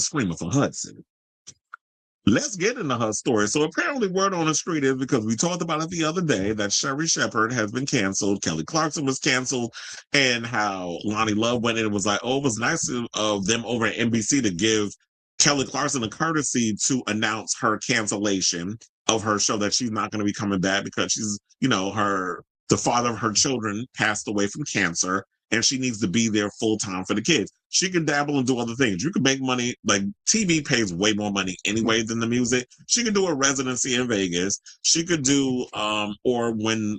Screamer for Hudson. Let's get into her story. So apparently word on the street is, because we talked about it the other day, that Sherry Shepherd has been canceled, Kelly Clarkson was canceled, and how Lonnie Love went in and was like, oh, it was nice of them over at NBC to give Kelly Clarkson a courtesy to announce her cancellation of her show, that she's not going to be coming back because she's, the father of her children passed away from cancer, and she needs to be there full time for the kids. She can dabble and do other things. You can make money. Like, TV pays way more money anyway than the music. She could do a residency in Vegas. She could do, or when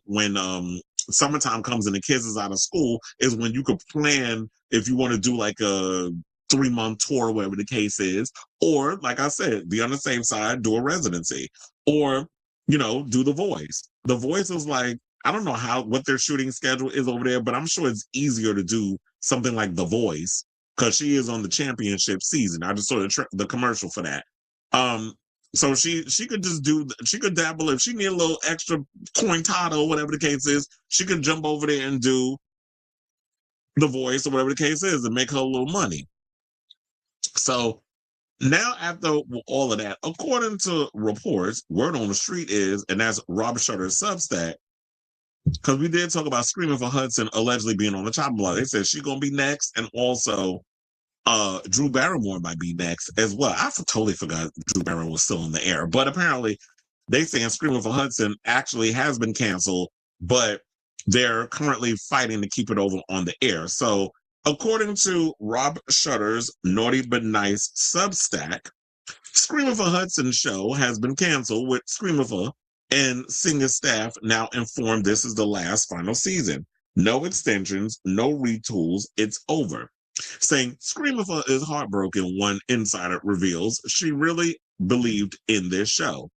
summertime comes and the kids is out of school, is when you could plan if you want to do like a 3-month tour, whatever the case is, or like I said, be on the safe side, do a residency, or do The Voice. The Voice is like, I don't know what their shooting schedule is over there, but I'm sure it's easier to do something like The Voice because she is on the championship season. I just saw the commercial for that. So she could she could dabble if she need a little extra cointado, whatever the case is. She could jump over there and do The Voice or whatever the case is and make her a little money. So now, after all of that, according to reports, word on the street is, and that's Rob Shutter's Substack, because we did talk about Screaming for Hudson allegedly being on the chopping block. They said she's going to be next, and also Drew Barrymore might be next as well. I totally forgot Drew Barrymore was still in the air, but apparently they saying Screaming for Hudson actually has been canceled, but they're currently fighting to keep it over on the air. So according to Rob Shutter's Naughty But Nice Substack, Screaming for Hudson show has been canceled, with Screaming for and senior staff now informed this is the last final season. No extensions, no retools, it's over. Saying Screaming for is heartbroken, one insider reveals she really believed in this show.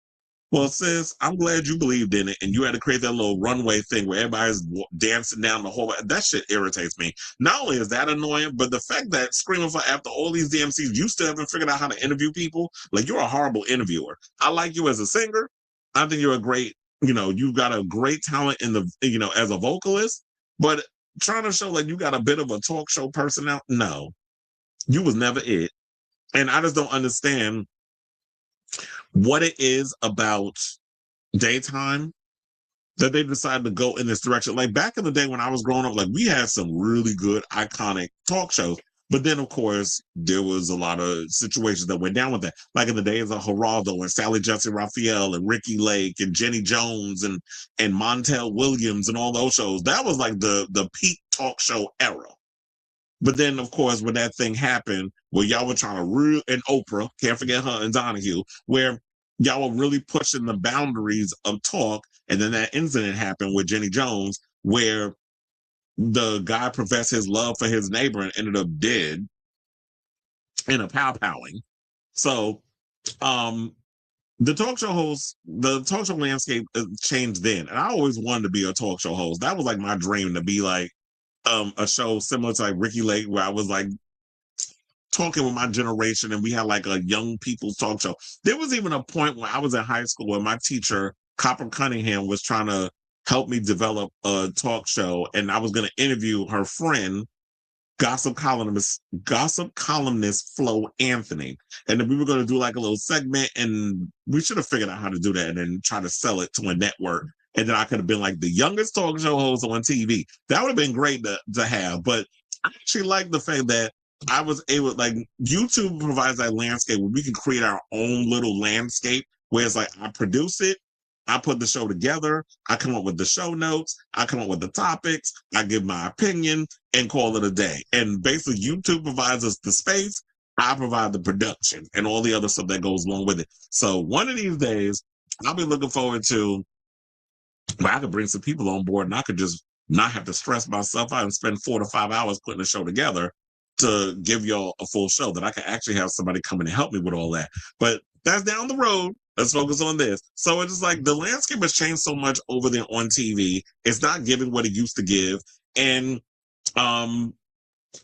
Well, sis, I'm glad you believed in it, and you had to create that little runway thing where everybody's dancing down the whole way. That shit irritates me. Not only is that annoying, but the fact that Screaming for, after all these damn seasons, you still haven't figured out how to interview people. Like, you're a horrible interviewer. I like you as a singer. I think you're a great, you've got a great talent in the, as a vocalist, but trying to show like you got a bit of a talk show personality, no, you was never it. And I just don't understand what it is about daytime that they decided to go in this direction. Like back in the day when I was growing up, like we had some really good iconic talk shows. But then, of course, there was a lot of situations that went down with that. Like in the days of Geraldo and Sally Jesse Raphael and Ricky Lake and Jenny Jones and Montel Williams and all those shows. That was like the peak talk show era. But then, of course, when that thing happened, where y'all were trying to and Oprah, can't forget her, and Donahue, where y'all were really pushing the boundaries of talk. And then that incident happened with Jenny Jones, where the guy professed his love for his neighbor and ended up dead in a pow-powing. So the talk show landscape changed then. And I always wanted to be a talk show host. That was like my dream, to be like a show similar to like Ricky Lake, where I was like talking with my generation and we had like a young people's talk show. There was even a point when I was in high school where my teacher, Copper Cunningham, was trying to help me develop a talk show, and I was going to interview her friend, gossip columnist Flo Anthony, and then we were going to do like a little segment, and we should have figured out how to do that and then try to sell it to a network, and then I could have been like the youngest talk show host on TV. That would have been great to have. But I actually like the fact that I was able, like, YouTube provides that landscape where we can create our own little landscape, where it's like I produce it, I put the show together, I come up with the show notes, I come up with the topics, I give my opinion, and call it a day. And basically, YouTube provides us the space, I provide the production, and all the other stuff that goes along with it. So one of these days, I'll be looking forward to where I could bring some people on board, and I could just not have to stress myself out and spend 4 to 5 hours putting a show together to give y'all a full show, that I can actually have somebody come in and help me with all that. But that's down the road. Let's focus on this. So it's just like the landscape has changed so much over there on TV. It's not giving what it used to give. And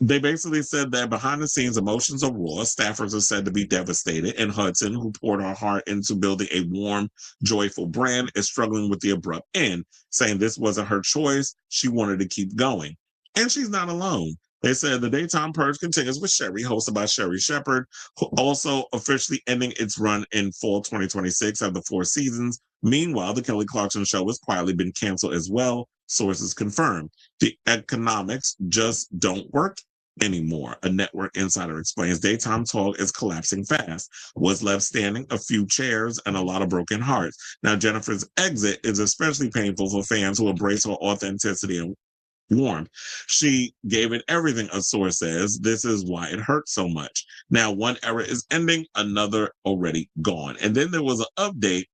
they basically said that behind the scenes, emotions are raw. Staffers are said to be devastated. And Hudson, who poured her heart into building a warm, joyful brand, is struggling with the abrupt end, saying this wasn't her choice. She wanted to keep going. And she's not alone. They said the daytime purge continues with Sherry, hosted by Sherry Shepherd, also officially ending its run in fall 2026 after 4 seasons. Meanwhile, the Kelly Clarkson show has quietly been canceled as well. Sources confirm the economics just don't work anymore. A network insider explains daytime talk is collapsing fast. What's left standing? A few chairs and a lot of broken hearts. Now, Jennifer's exit is especially painful for fans who embrace her authenticity and warmth. She gave it everything, a source says. This is why it hurts so much. Now, one era is ending, another already gone. And then there was an update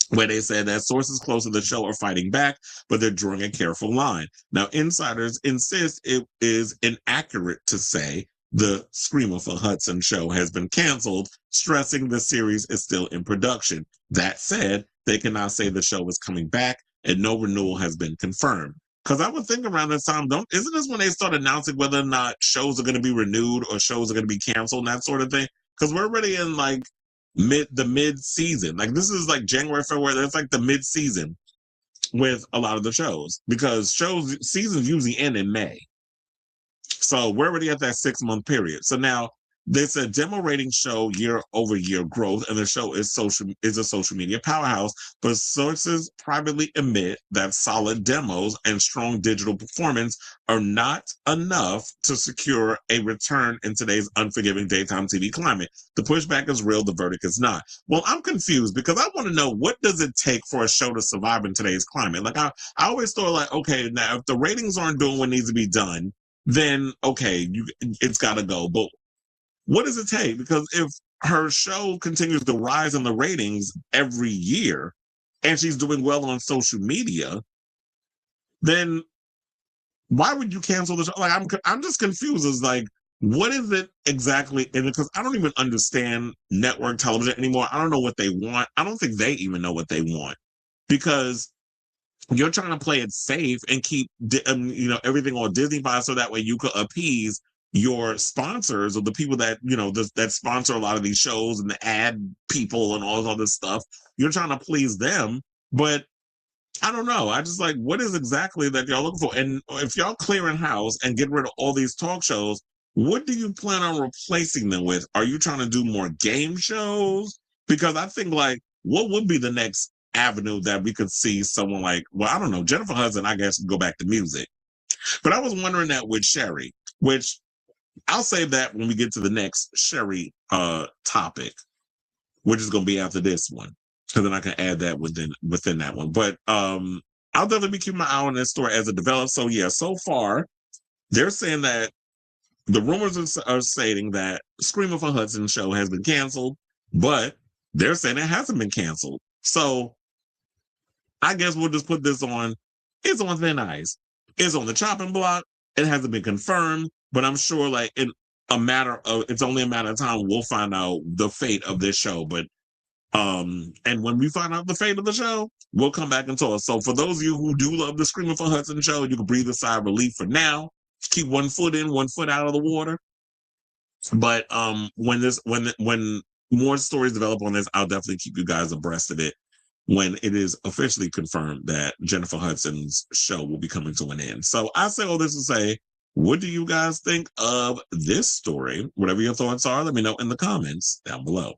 where they said that sources close to the show are fighting back, but they're drawing a careful line. Now, insiders insist it is inaccurate to say the Screamer for Hudson show has been canceled, stressing the series is still in production. That said, they cannot say the show is coming back and no renewal has been confirmed. Because I would think around this time, isn't this when they start announcing whether or not shows are going to be renewed or shows are going to be canceled and that sort of thing? Because we're already in like mid season. Like this is like January, February. That's like the mid season with a lot of the shows because seasons usually end in May. So we're already at that 6-month period. So now there's a demo rating show year-over-year growth, and the show is a social media powerhouse. But sources privately admit that solid demos and strong digital performance are not enough to secure a return in today's unforgiving daytime TV climate. The pushback is real, the verdict is not. Well, I'm confused because I want to know, what does it take for a show to survive in today's climate? Like I always thought, like, okay, now if the ratings aren't doing what needs to be done, then okay, it's got to go. But what does it take? Because if her show continues to rise in the ratings every year and she's doing well on social media, then why would you cancel the show? Like I'm just confused as like, what is it exactly? And because I don't even understand network television anymore. I don't know what they want. I don't think they even know what they want because you're trying to play it safe and keep everything on Disney Plus so that way you could appease your sponsors or the people that that sponsor a lot of these shows and the ad people and all this stuff. You're trying to please them, but I don't know. I just like, what is exactly that y'all looking for? And if y'all clearing house and get rid of all these talk shows, what do you plan on replacing them with? Are you trying to do more game shows? Because I think like, what would be the next avenue that we could see someone like, well, I don't know, Jennifer Hudson, I guess, go back to music. But I was wondering that with Sherry, which I'll save that when we get to the next Sherry topic, which is going to be after this one. So then I can add that within that one. But I'll definitely be keeping my eye on this story as it develops. So yeah, so far, they're saying that the rumors are stating that Screamer for Hudson show has been canceled, but they're saying it hasn't been canceled. So I guess we'll just put this on. It's on thin ice. It's on the chopping block. It hasn't been confirmed, but I'm sure like it's only a matter of time we'll find out the fate of this show. But and when we find out the fate of the show, we'll come back and talk. So for those of you who do love the Screaming for Hudson show, you can breathe a sigh of relief for now. Keep one foot in, one foot out of the water. But when more stories develop on this, I'll definitely keep you guys abreast of it when it is officially confirmed that Jennifer Hudson's show will be coming to an end. So I say all this to say, what do you guys think of this story? Whatever your thoughts are, let me know in the comments down below.